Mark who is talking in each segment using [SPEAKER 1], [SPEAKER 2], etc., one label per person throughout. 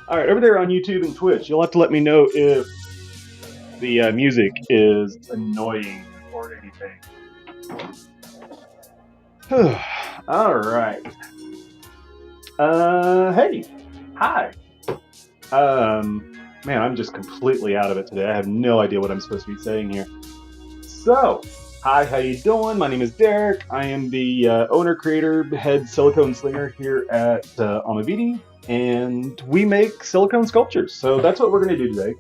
[SPEAKER 1] All right, over there on YouTube and Twitch, you'll have to let me know if the music is annoying or anything. All right. Hey, hi. Man, I'm just completely out of it today. I have no idea what I'm supposed to be saying here. So, hi, how you doing? My name is Derek. I am the owner, creator, head silicone slinger here at Amavidi, and we make silicone sculptures. So that's what we're going to do today.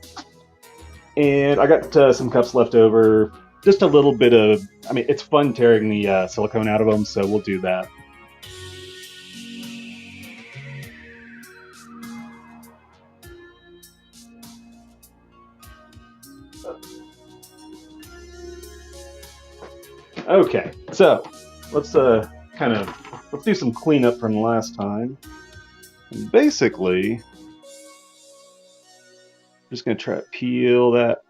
[SPEAKER 1] And I got some cups left over. Just a little bit of, I mean, it's fun tearing the silicone out of them, so we'll do that. Okay, so let's let's do some cleanup from last time. And basically, I'm just gonna try to peel that.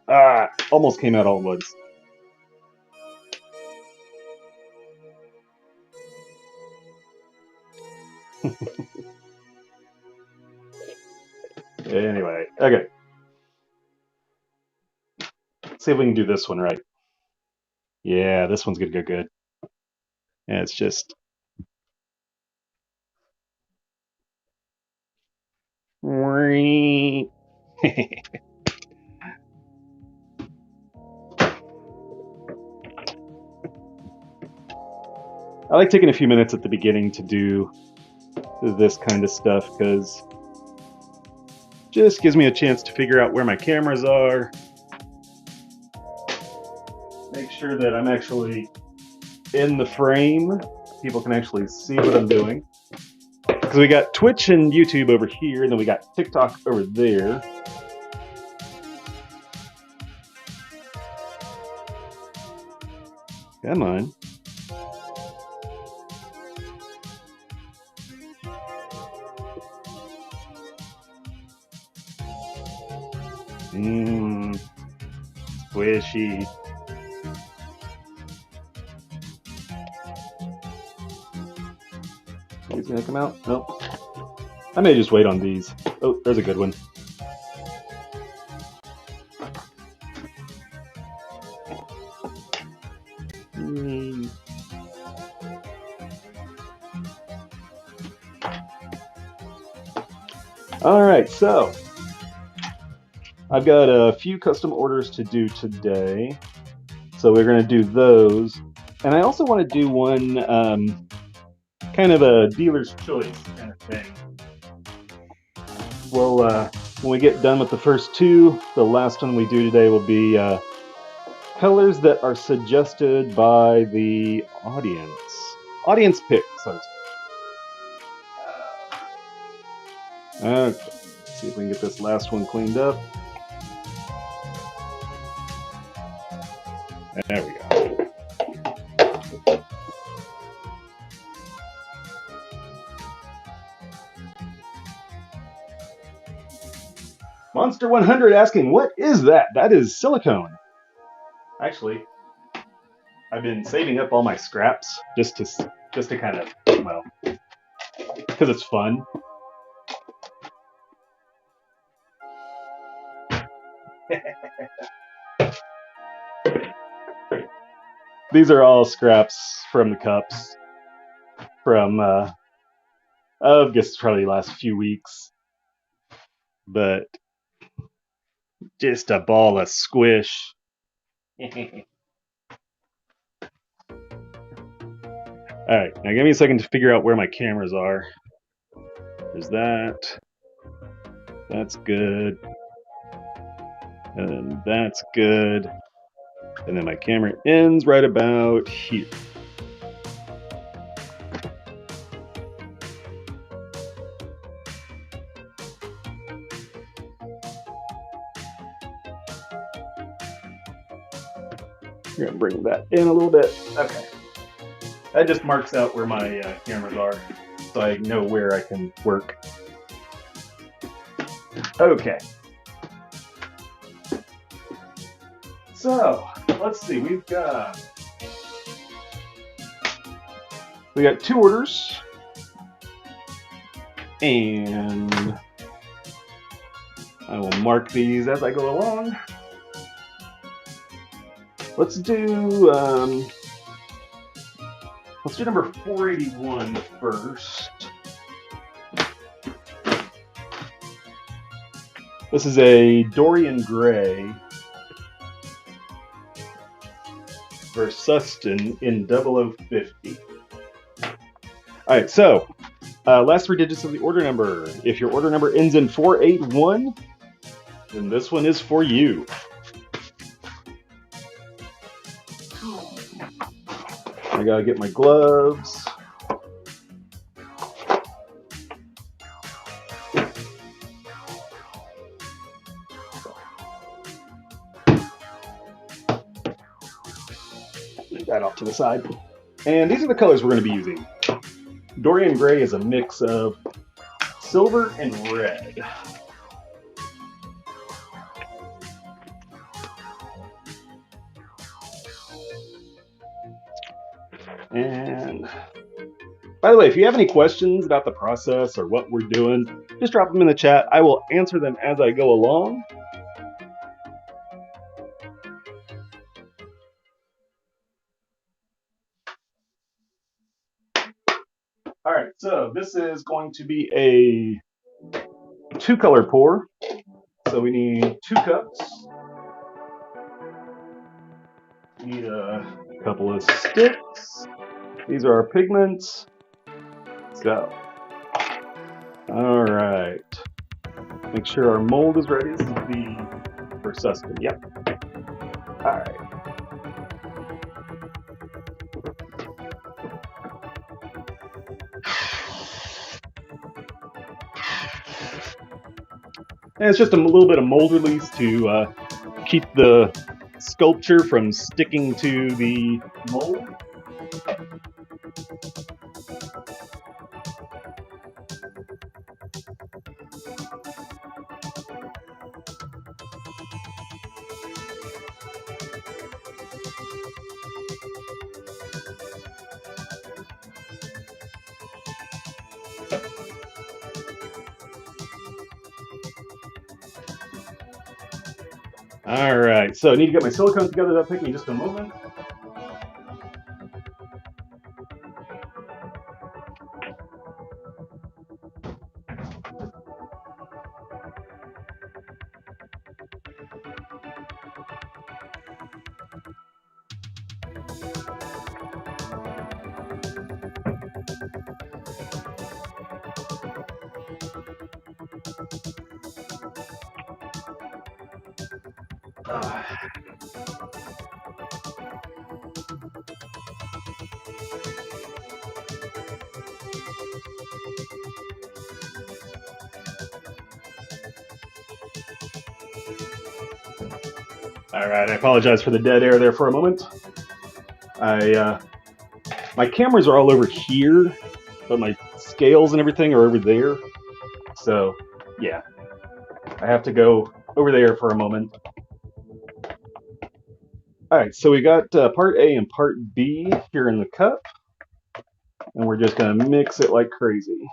[SPEAKER 1] Almost came out all at once. Anyway, okay. Let's see if we can do this one right. Yeah, this one's gonna go good. Yeah, it's just. I like taking a few minutes at the beginning to do this kind of stuff because just gives me a chance to figure out where my cameras are, make sure that I'm actually in the frame, people can actually see what I'm doing. Because we got Twitch and YouTube over here, and then we got TikTok over there. Come on. Squishy. He's gonna come out? Nope. I may just wait on these. Oh, there's a good one. All right, so I've got a few custom orders to do today. So we're going to do those. And I also want to do one kind of a dealer's choice kind of thing. Well, when we get done with the first two, the last one we do today will be colors that are suggested by the audience. Audience picks, so to speak. Okay, let's see if we can get this last one cleaned up. There we go. Monster 100 asking, what is that? That is silicone. Actually, I've been saving up all my scraps just to kind of, well, because it's fun. These are all scraps from the cups from, I guess probably the last few weeks. But just a ball of squish. Alright, now give me a second to figure out where my cameras are. There's that. That's good. And that's good. And then my camera ends right about here. We're gonna bring that in a little bit. Okay. That just marks out where my cameras are, so I know where I can work. Okay. So, let's see, we got two orders, and I will mark these as I go along. Let's do number 481 first. This is a Dorian Gray Versuston in 0050. Alright, so last 3 digits of the order number. If your order number ends in 481, then this one is for you. I gotta get my gloves. Leave that off to the side. And these are the colors we're going to be using. Dorian Gray is a mix of silver and red. And by the way, if you have any questions about the process or what we're doing, just drop them in the chat. I will answer them as I go along. All right, so this is going to be a 2-color pour. So we need 2 cups. We need a couple of sticks. These are our pigments. So, all right. Make sure our mold is ready. This is the Versuston. Yep. All right. And it's just a little bit of mold release to keep the sculpture from sticking to the mold. All right, so I need to get my silicone together. That'll take me just a moment. All right, I apologize for the dead air there for a moment. My cameras are all over here, but my scales and everything are over there. So, yeah, I have to go over there for a moment. All right, so we got part A and part B here in the cup, and we're just gonna mix it like crazy.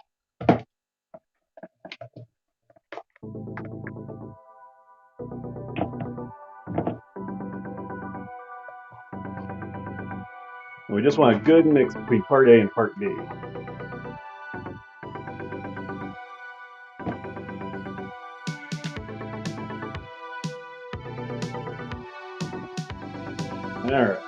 [SPEAKER 1] We just want a good mix between part A and part B. All right.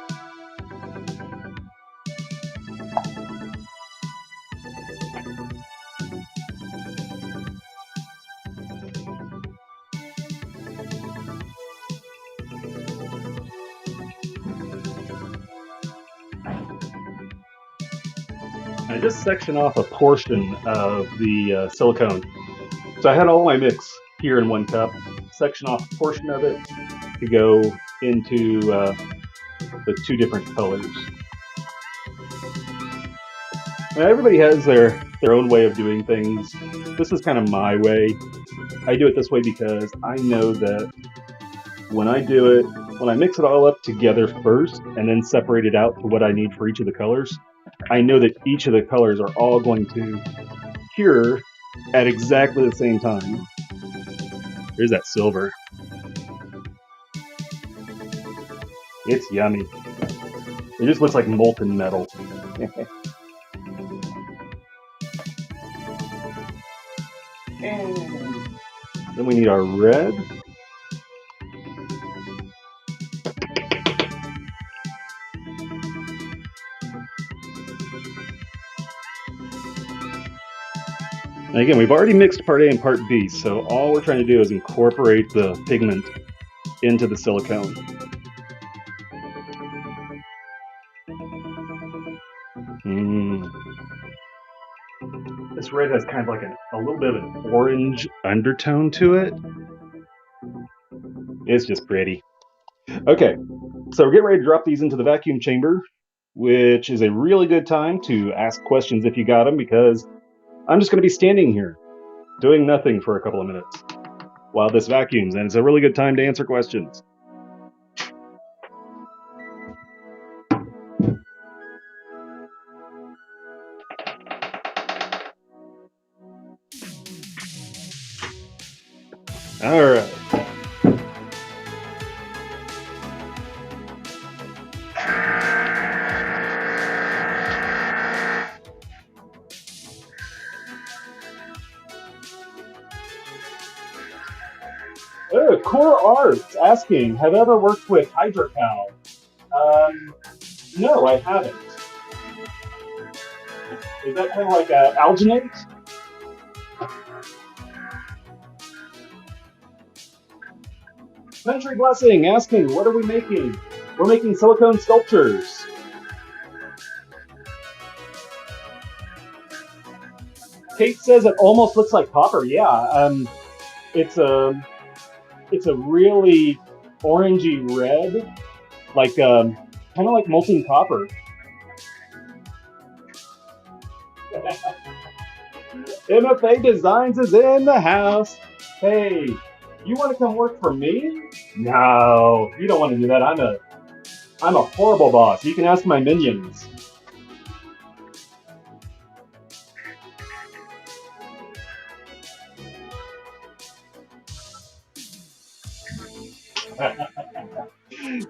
[SPEAKER 1] I just sectioned off a portion of the silicone. So I had all my mix here in one cup, section off a portion of it to go into the 2 different colors. Now, everybody has their own way of doing things. This is kind of my way. I do it this way because I know that when I do it, when I mix it all up together first and then separate it out to what I need for each of the colors, I know that each of the colors are all going to cure at exactly the same time. Here's that silver. It's yummy. It just looks like molten metal. And then we need our red. And again, we've already mixed part A and part B, so all we're trying to do is incorporate the pigment into the silicone. This red has kind of like a little bit of an orange undertone to it. It's just pretty. Okay, so we're getting ready to drop these into the vacuum chamber, which is a really good time to ask questions if you got them, because I'm just going to be standing here doing nothing for a couple of minutes while this vacuums, and it's a really good time to answer questions. All right. Oh, Core Arts asking, have I ever worked with Hydrocal? No, I haven't. Is that kind of like alginate? Country Blessing asking, what are we making? We're making silicone sculptures. Kate says it almost looks like copper. Yeah, it's a really orangey red, like kind of like molten copper. MFA Designs is in the house. Hey, you want to come work for me? No, you don't want to do that. I'm a horrible boss. You can ask my minions.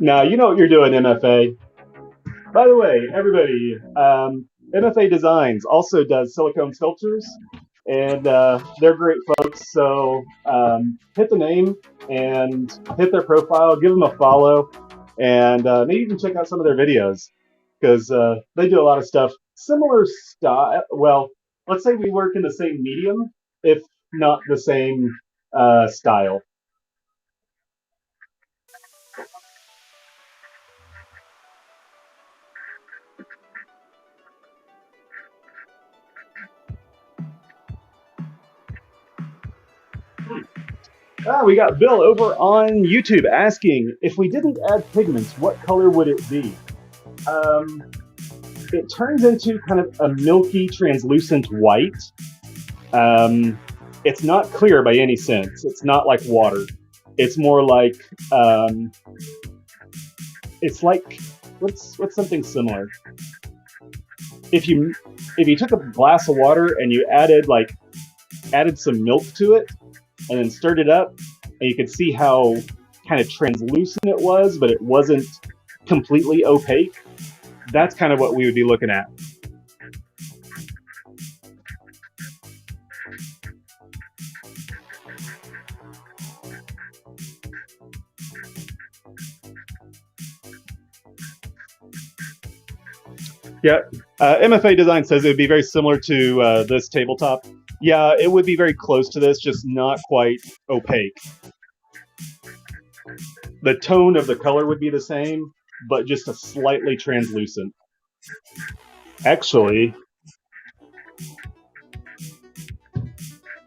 [SPEAKER 1] Now, you know what you're doing, MFA. By the way, everybody, MFA Designs also does silicone sculptures, and they're great folks. So hit the name and hit their profile, give them a follow, and maybe even check out some of their videos, because they do a lot of stuff similar style. Well, let's say we work in the same medium, if not the same style. We got Bill over on YouTube asking, if we didn't add pigments, what color would it be? It turns into kind of a milky, translucent white. It's not clear by any sense. It's not like water. It's more like, it's like, what's something similar? If you took a glass of water and you added some milk to it, and then stirred it up, and you could see how kind of translucent it was, but it wasn't completely opaque. That's kind of what we would be looking at. Yeah, MFA Design says it would be very similar to this tabletop. Yeah, it would be very close to this, just not quite opaque. The tone of the color would be the same, but just a slightly translucent. Actually,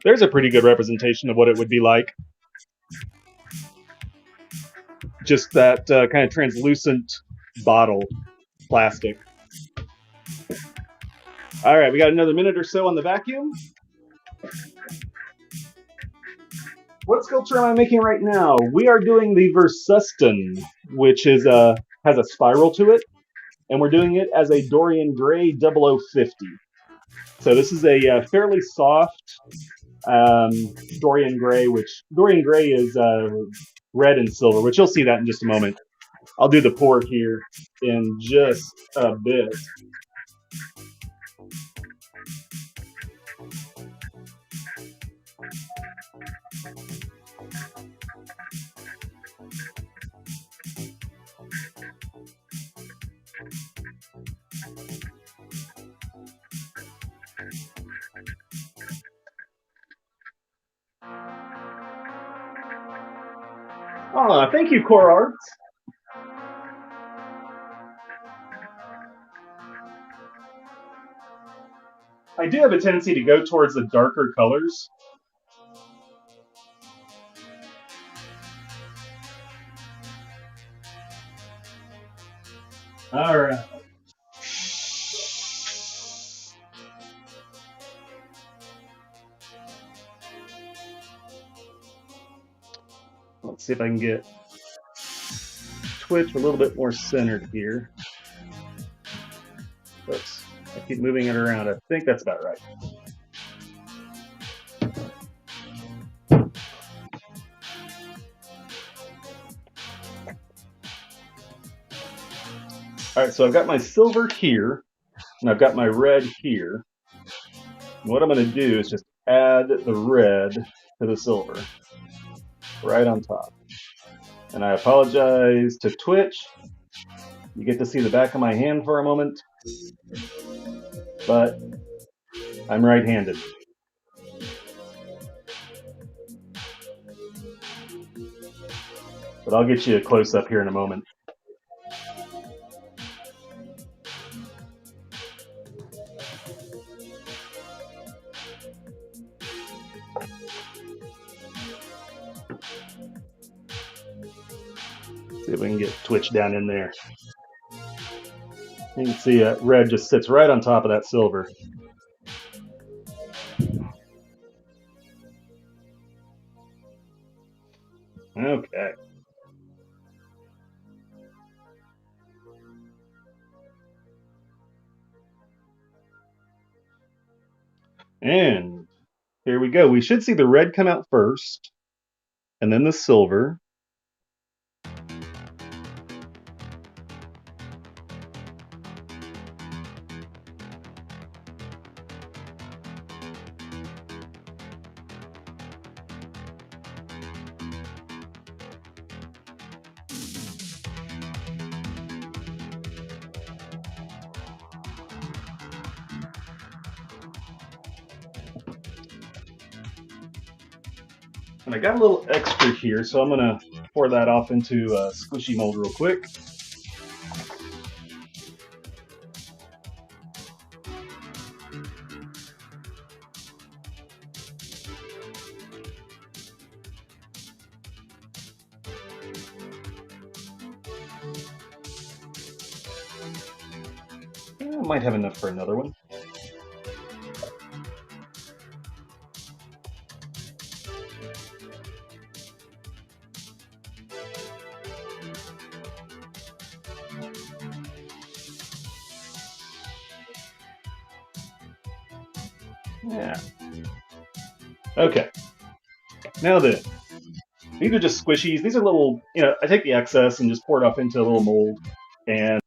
[SPEAKER 1] there's a pretty good representation of what it would be like. Just that kind of translucent bottle plastic. All right, we got another minute or so on the vacuum. What sculpture am I making right now? We are doing the Versustan, which is has a spiral to it, and we're doing it as a Dorian Gray 0050. So this is a fairly soft Dorian Gray, which Dorian Gray is red and silver, which you'll see that in just a moment. I'll do the pour here in just a bit. Oh, thank you, Core Arts. I do have a tendency to go towards the darker colors. All right. Let's see if I can get Twitch a little bit more centered here. Oops, I keep moving it around. I think that's about right. All right, so I've got my silver here, and I've got my red here. And what I'm going to do is just add the red to the silver right on top. And I apologize to Twitch. You get to see the back of my hand for a moment, but I'm right-handed. But I'll get you a close-up here in a moment. See if we can get Twitch down in there. You can see red just sits right on top of that silver. Okay. And here we go. We should see the red come out first, and then the silver. And I got a little extra here, so I'm going to pour that off into a squishy mold real quick. I might have enough for another one. Yeah. Okay. Now then, these are just squishies. These are little, I take the excess and just pour it off into a little mold. And